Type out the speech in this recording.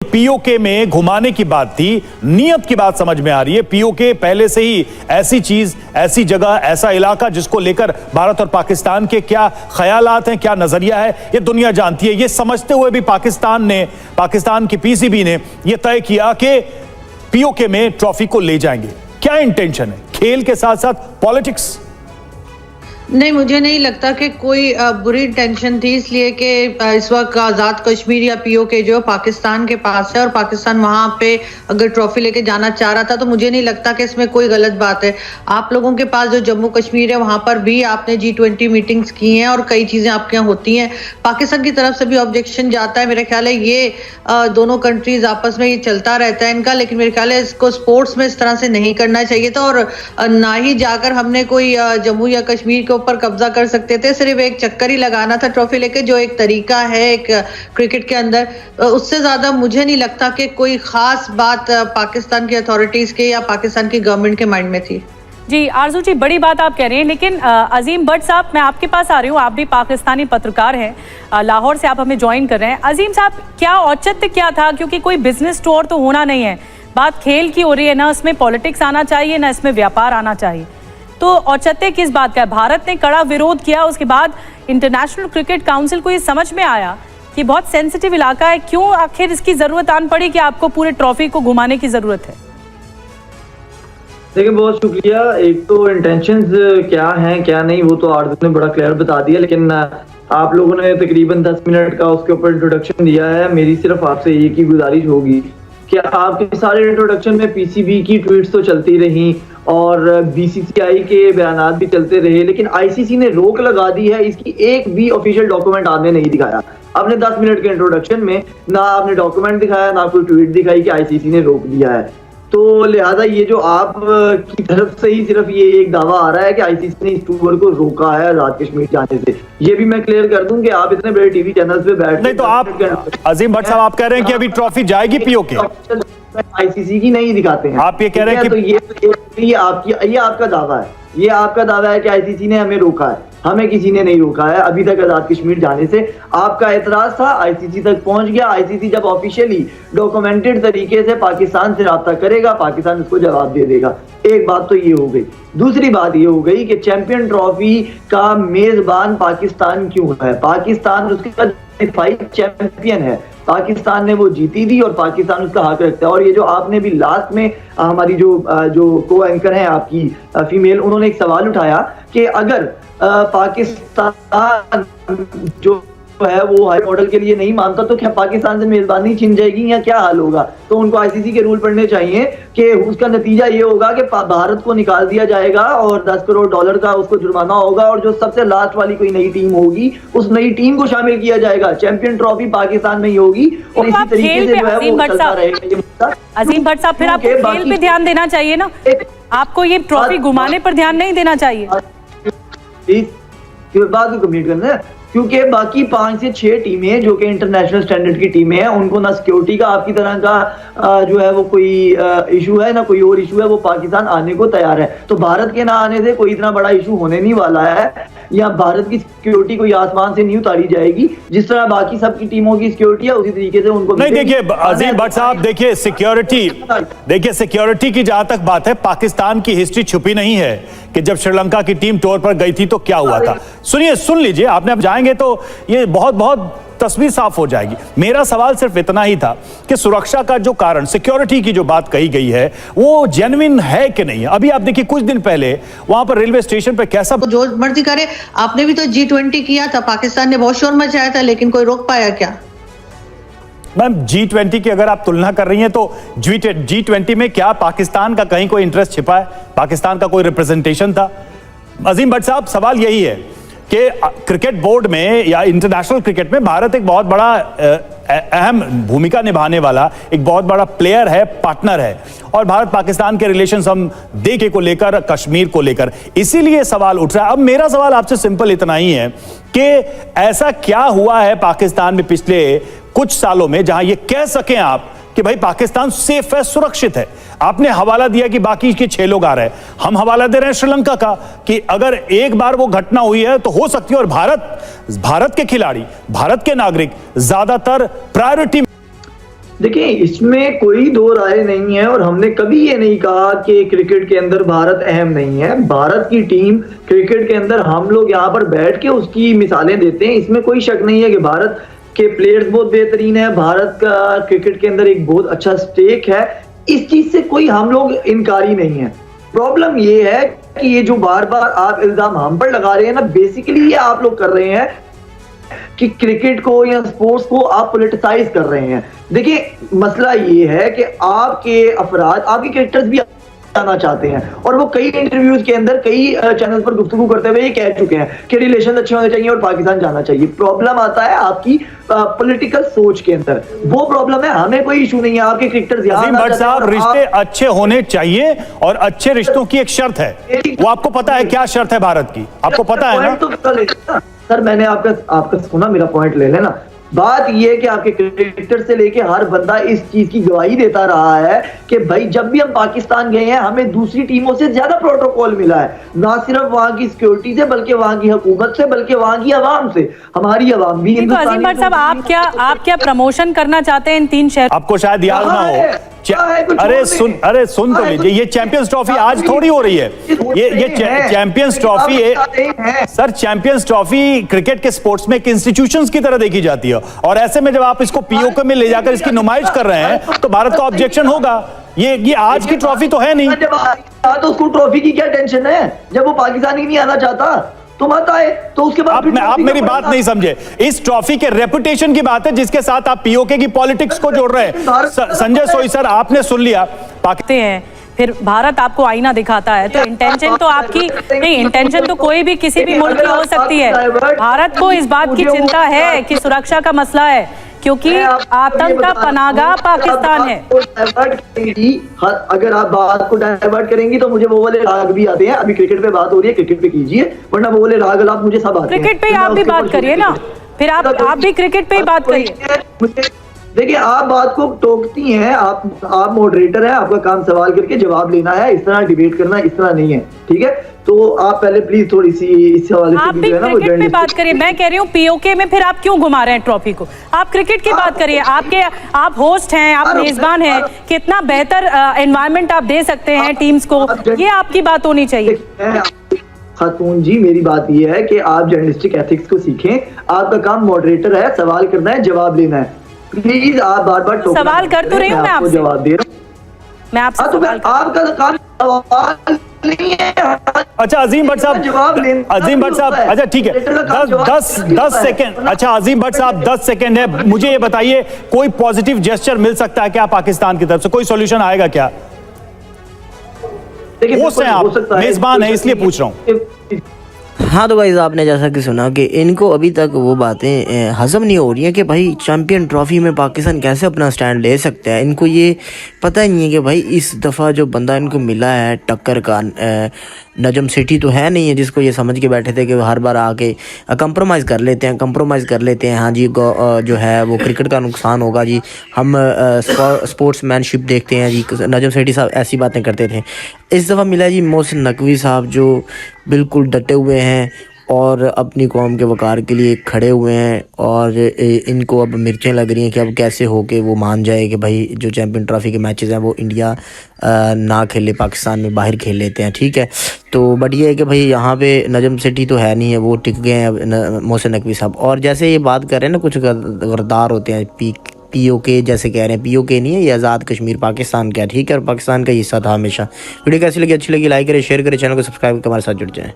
PoK में घुमाने की बात थी, नियत की बात समझ में आ रही है। पीओके पहले से ही ऐसी चीज, ऐसी जगह, ऐसा इलाका जिसको लेकर भारत और पाकिस्तान के क्या ख्यालात हैं, क्या नजरिया है, ये दुनिया जानती है। ये समझते हुए भी पाकिस्तान की पीसीबी ने यह तय किया कि पीओके में ट्रॉफी को ले जाएंगे। क्या इंटेंशन है? खेल के साथ साथ पॉलिटिक्स? नहीं, मुझे नहीं लगता कि कोई बुरी टेंशन थी, इसलिए कि इस वक्त आज़ाद कश्मीर या पीओके जो पाकिस्तान के पास है और पाकिस्तान वहां पे अगर ट्रॉफी लेके जाना चाह रहा था तो मुझे नहीं लगता कि इसमें कोई गलत बात है। आप लोगों के पास जो जम्मू कश्मीर है वहां पर भी आपने G20 मीटिंग्स की हैं और कई चीज़ें आपके यहाँ होती हैं। पाकिस्तान की तरफ से भी ऑब्जेक्शन जाता है। मेरे ख्याल है ये दोनों कंट्रीज आपस में ये चलता रहता है इनका, लेकिन मेरे ख्याल है इसको स्पोर्ट्स में इस तरह से नहीं करना चाहिए था और ना ही जाकर हमने कोई जम्मू या कश्मीर के ऊपर कब्जा कर सकते थे। सिर्फ एक चक्कर ही लगाना था ट्रॉफी लेके, जो एक तरीका है एक क्रिकेट के अंदर। उससे ज्यादा मुझे नहीं लगता कि कोई खास बात पाकिस्तान की अथॉरिटीज के या पाकिस्तान की गवर्नमेंट के माइंड में थी। जी आरजू जी, बड़ी बात आप कह रहे हैं, लेकिन अजीम भट्ट साहब, मैं आपके पास आ रही हूँ। आप भी पाकिस्तानी पत्रकार हैं, लाहौर से आप हमें ज्वाइन कर रहे हैं। अजीम साहब, क्या औचित्य क्या था? क्योंकि कोई बिजनेस टूर तो होना नहीं है, बात खेल की हो रही है, ना इसमें पॉलिटिक्स आना चाहिए ना इसमें व्यापार आना चाहिए, तो औचित्य किस बात का है? भारत ने कड़ा विरोध किया, उसके बाद इंटरनेशनल क्रिकेट काउंसिल को ये समझ में आया कि बहुत सेंसिटिव इलाका है, क्यों आखिर इसकी जरूरत आन पड़ी कि आपको पूरे ट्रॉफी को घुमाने की जरूरत है? देखिए, बहुत शुक्रिया। एक तो इंटेंशंस क्या हैं क्या नहीं वो तो आरजू ने बड़ा क्लियर बता दिया, लेकिन आप लोगों ने तकरीबन 10 मिनट का उसके ऊपर इंट्रोडक्शन दिया है। मेरी सिर्फ आपसे एक ही गुजारिश होगी कि आपके सारे इंट्रोडक्शन में पीसीबी की ट्वीट्स तो चलती रही और बीसीसीआई के बयानात भी चलते रहे, लेकिन आईसीसी ने रोक लगा दी है। इसकी एक भी ऑफिशियल डॉक्यूमेंट आपने नहीं दिखाया। आपने 10 मिनट के इंट्रोडक्शन में ना आपने डॉक्यूमेंट दिखाया ना कोई ट्वीट दिखाई कि आईसीसी ने रोक दिया है। तो लिहाजा ये जो आप की तरफ से ही सिर्फ ये एक दावा आ रहा है कि आईसीसी ने इस टूर को रोका है आजाद कश्मीर जाने से, ये भी मैं क्लियर कर दूं कि आप इतने बड़े टीवी चैनल्स पे बैठ नहीं, तो आप अजीम भट्ट साहब आप कह रहे हैं कि अभी ट्रॉफी जाएगी पीओके, आईसीसी की नहीं दिखाते हैं। आप ये कह रहे हैं कि तो ये आपका दावा है, ये आपका दावा है कि आईसीसी ने हमें रोका है। हमें किसी ने नहीं रोका है अभी तक आजाद कश्मीर जाने से। आपका एतराज था, आईसीसी तक पहुंच गया। आईसीसी जब ऑफिशियली डॉक्यूमेंटेड तरीके से पाकिस्तान से राब्ता करेगा, पाकिस्तान उसको जवाब दे देगा। एक बात तो ये हो गई। दूसरी बात ये हो गई कि चैंपियन ट्रॉफी का मेजबान पाकिस्तान क्यों है? पाकिस्तान उसका चैंपियन है, पाकिस्तान ने वो जीती थी और पाकिस्तान उसका हक रखता है। और ये जो आपने भी लास्ट में हमारी जो को एंकर हैं आपकी फीमेल, उन्होंने एक सवाल उठाया कि अगर पाकिस्तान जो है वो हाई मॉडल के लिए नहीं मानता तो क्या पाकिस्तान से मेजबानी छिन जाएगी या क्या हाल होगा? तो उनको आईसीसी के रूल पढ़ने चाहिए कि उसका नतीजा ये होगा कि भारत को निकाल दिया जाएगा और $10 करोड़ का उसको जुर्माना होगा और जो सबसे लास्ट वाली कोई नई टीम होगी उस नई टीम को शामिल किया जाएगा। चैंपियन ट्रॉफी पाकिस्तान में ही होगी और इसी तरीके से जो है वो चलता रहेगा। अजीम भट्ट साहब, फिर आपको खेल पे ध्यान देना चाहिए ना, आपको ये ट्रॉफी घुमाने पर ध्यान नहीं देना चाहिए। बात को कंप्लीट करना है, क्योंकि बाकी 5 से 6 टीमें जो कि इंटरनेशनल स्टैंडर्ड की टीमें हैं, उनको ना सिक्योरिटी का आपकी तरह का जो है वो कोई इशू है ना कोई और इशू है, वो पाकिस्तान आने को तैयार है। तो भारत के ना आने से कोई इतना बड़ा इशू होने नहीं वाला है, या भारत की सिक्योरिटी कोई आसमान से नहीं उतारी जाएगी। जिस तरह बाकी सबकी टीमों की सिक्योरिटी है उसी तरीके से उनको नहीं। देखिए अजीम भट्ट साहब, देखिए सिक्योरिटी की जहां तक बात है, पाकिस्तान की हिस्ट्री छुपी नहीं है कि जब श्रीलंका की टीम टूर पर गई थी तो क्या हुआ था। सुन लीजिए, आपने अब जाएंगे तो ये बहुत तस्वीर साफ हो जाएगी। मेरा सवाल सिर्फ इतना ही था कि सुरक्षा का जो कारण, सिक्योरिटी की जो बात कही गई है, वो जेन्युइन है कि नहीं है? अभी आप देखिए कुछ दिन पहले वहां पर रेलवे स्टेशन पर कैसा जो मर्जी करे, आपने भी तो G20 किया था, पाकिस्तान ने बहुत शोर मचाया था, लेकिन कोई रोक पाया क्या? मैम, G20 की अगर आप तुलना कर रही हैं तो G20 में क्या पाकिस्तान का कहीं कोई इंटरेस्ट छिपा है? पाकिस्तान का कोई रिप्रेजेंटेशन था? अजीम भट्ट साहब, सवाल यही है कि क्रिकेट बोर्ड में या इंटरनेशनल क्रिकेट में भारत एक बहुत बड़ा अहम भूमिका निभाने वाला एक बहुत बड़ा प्लेयर है, पार्टनर है, और भारत पाकिस्तान के रिलेशंस हम देखे को लेकर, कश्मीर को लेकर, इसीलिए सवाल उठ रहा है। अब मेरा सवाल आपसे सिंपल इतना ही है कि ऐसा क्या हुआ है पाकिस्तान में पिछले कुछ सालों में जहां ये कह सकें आप कि भाई पाकिस्तान सेफ है, सुरक्षित है? आपने हवाला दिया कि बाकी के 6 लोग आ रहे हैं, हम हवाला दे रहे हैं श्रीलंका का कि अगर एक बार वो घटना हुई है तो हो सकती है, और भारत के खिलाड़ी, भारत के नागरिक ज्यादातर प्रायोरिटी देखिए, इसमें कोई दो राय नहीं है और हमने कभी ये नहीं कहा कि क्रिकेट के अंदर भारत अहम नहीं है। भारत की टीम क्रिकेट के अंदर हम लोग यहाँ पर बैठ के उसकी मिसालें देते हैं, इसमें कोई शक नहीं है कि भारत के प्लेयर्स बहुत बेहतरीन है, भारत का क्रिकेट के अंदर एक बहुत अच्छा स्टेक है, इस चीज से कोई हम लोग इनकारी नहीं है। प्रॉब्लम ये है कि ये जो बार बार आप इल्जाम हम पर लगा रहे हैं ना, बेसिकली ये आप लोग कर रहे हैं कि क्रिकेट को या स्पोर्ट्स को आप पॉलिटिसाइज कर रहे हैं। देखिए, मसला ये है कि आपके अफराद, आपके क्रिकेटर्स भी आना चाहते हैं और वो कई इंटरव्यूज के अंदर कई चैनल पर गुफ्तगू करते हुए ये कह चुके हैं कि रिलेशन अच्छे होने चाहिए और पाकिस्तान जाना चाहिए। प्रॉब्लम आता है आपकी पॉलिटिकल सोच के अंदर, वो प्रॉब्लम है। हमें कोई इशू नहीं है, आपके क्रिकेटर्स अजीम भट्ट साहब, रिश्ते अच्छे होने चाहिए और अच्छे रिश्तों की एक शर्त है, वो आपको पता है क्या शर्त है भारत की? आपको पता है ना? तो सर, मैंने आपका सुना, मेरा पॉइंट ले लेना। बात यह है कि आपके क्रिकेटर से लेके हर बंदा इस चीज की गवाही देता रहा है कि भाई जब भी हम पाकिस्तान गए हैं हमें दूसरी टीमों से ज्यादा प्रोटोकॉल मिला है, ना सिर्फ वहां की सिक्योरिटी से बल्कि वहां की हुकूमत से, बल्कि वहां की आवाम से। हमारी आवाम भी तो अजीम भट्ट साहब, आप क्या प्रमोशन करना चाहते हैं इन 3 शहर? आपको शायद याद ना हो, अरे सुन तो लीजिए, ये चैंपियंस ट्रॉफी आज थोड़ी हो रही है। ये चैंपियंस ट्रॉफी है सर, चैंपियंस ट्रॉफी क्रिकेट के स्पोर्ट्स में एक इंस्टीट्यूशंस की तरह देखी जाती है और ऐसे में जब आप इसको पीओके में ले जाकर इसकी नुमाइश कर रहे हैं तो भारत का ऑब्जेक्शन होगा। ये आज की ट्रॉफी तो है नहीं। तो उसको ट्रॉफी की क्या टेंशन है? जब वो पाकिस्तान ही नहीं आना चाहता तो मत आए, तो उसके बाद आप मेरी बात नहीं समझे। इस ट्रॉफी के रेपुटेशन की बात है जिसके साथ आप पीओके की पॉलिटिक्स को जोड़ रहे हैं। संजय सोई सर, आपने सुन लिया, हैं फिर भारत आपको आईना दिखाता है, तो इंटेंशन तो आपकी नहीं, इंटेंशन तो कोई भी किसी भी मुल्क की हो सकती है। भारत को इस बात की चिंता है कि सुरक्षा का मसला है, क्योंकि आतंक का पनाहगाह पाकिस्तान है। अगर आप बात को डाइवर्ट करेंगी तो मुझे वो वाले राग भी आते हैं। अभी क्रिकेट पे बात हो रही है, क्रिकेट पे कीजिए, वरना वो वाले राग आप मुझे सब आते हैं। क्रिकेट पे आप भी बात करिए ना, फिर आप भी क्रिकेट पे ही बात करिए। देखिए, आप बात को टोकती हैं, आप मॉडरेटर हैं, आपका काम सवाल करके जवाब लेना है, इस तरह डिबेट करना इस तरह नहीं है, ठीक है? तो आप पहले प्लीज थोड़ी सी इस हवाले से आप भी क्रिकेट पे बात करिए। मैं कह रही हूँ पीओके में फिर आप क्यों घुमा रहे हैं ट्रॉफी को? आप क्रिकेट की बात करिए। आप होस्ट हैं, आप मेजबान हैं, कितना बेहतर एनवायरनमेंट आप दे सकते हैं टीम्स को, ये आपकी बात होनी चाहिए। खातून जी, मेरी बात ये है कि आप जर्नलिस्टिक एथिक्स को सीखें। आपका काम मॉडरेटर है, सवाल करना है, जवाब लेना है। प्लीज आप बार-बार सवाल कर तो रही हूँ, मैं आपसे जवाब दे रहा हूँ। मैं आपसे आपका काम सवाल नहीं है। अच्छा अजीम भट्ट साहब, अजीम भट्ट साहब, अच्छा ठीक है, 10 सेकंड। अच्छा अजीम भट्ट साहब, 10 सेकंड है, मुझे ये बताइए कोई पॉजिटिव जेस्चर मिल सकता है क्या पाकिस्तान की तरफ से? कोई सॉल्यूशन आएगा क्या? होस्ट हैं आप, मेजबान है, इसलिए पूछ रहा हूँ। हाँ तो गाइस, आपने जैसा कि सुना कि इनको अभी तक वो बातें हजम नहीं हो रही हैं कि भाई चैंपियन ट्रॉफी में पाकिस्तान कैसे अपना स्टैंड ले सकता है। इनको ये पता ही नहीं है कि भाई इस दफ़ा जो बंदा इनको मिला है टक्कर का, नजम सेठी तो है नहीं है जिसको ये समझ के बैठे थे कि हर बार आके कंप्रोमाइज़ कर लेते हैं। हाँ जी, जो है वो क्रिकेट का नुकसान होगा जी, हम स्पोर्ट्समैनशिप देखते हैं जी। नजम सेठी साहब ऐसी बातें करते थे। इस दफ़ा मिला जी मोहसिन नकवी साहब जो बिल्कुल डटे हुए हैं और अपनी कौम के वक़ार के लिए खड़े हुए हैं और इनको अब मिर्चें लग रही हैं कि अब कैसे हो के वो मान जाए कि भाई जो चैंपियन ट्रॉफी के मैचेस हैं वो इंडिया ना खेले, पाकिस्तान में बाहर खेल लेते हैं, ठीक है? तो बट ये है कि भाई यहाँ पे नजम सेठी तो है नहीं है, वो टिक गए हैं अब मोहसिन नकवी साहब। और जैसे ये बात कर रहे हैं ना, कुछ गरदार होते हैं, पीओके जैसे कह रहे हैं, पीओके नहीं है ये, आज़ाद कश्मीर पाकिस्तान का, ठीक है? और पाकिस्तान का हिस्सा था हमेशा। वीडियो कैसी लगी? अच्छी लगी लाइक करें, शेयर करें, चैनल को सब्सक्राइब करके हमारे साथ जुड़ जाएं।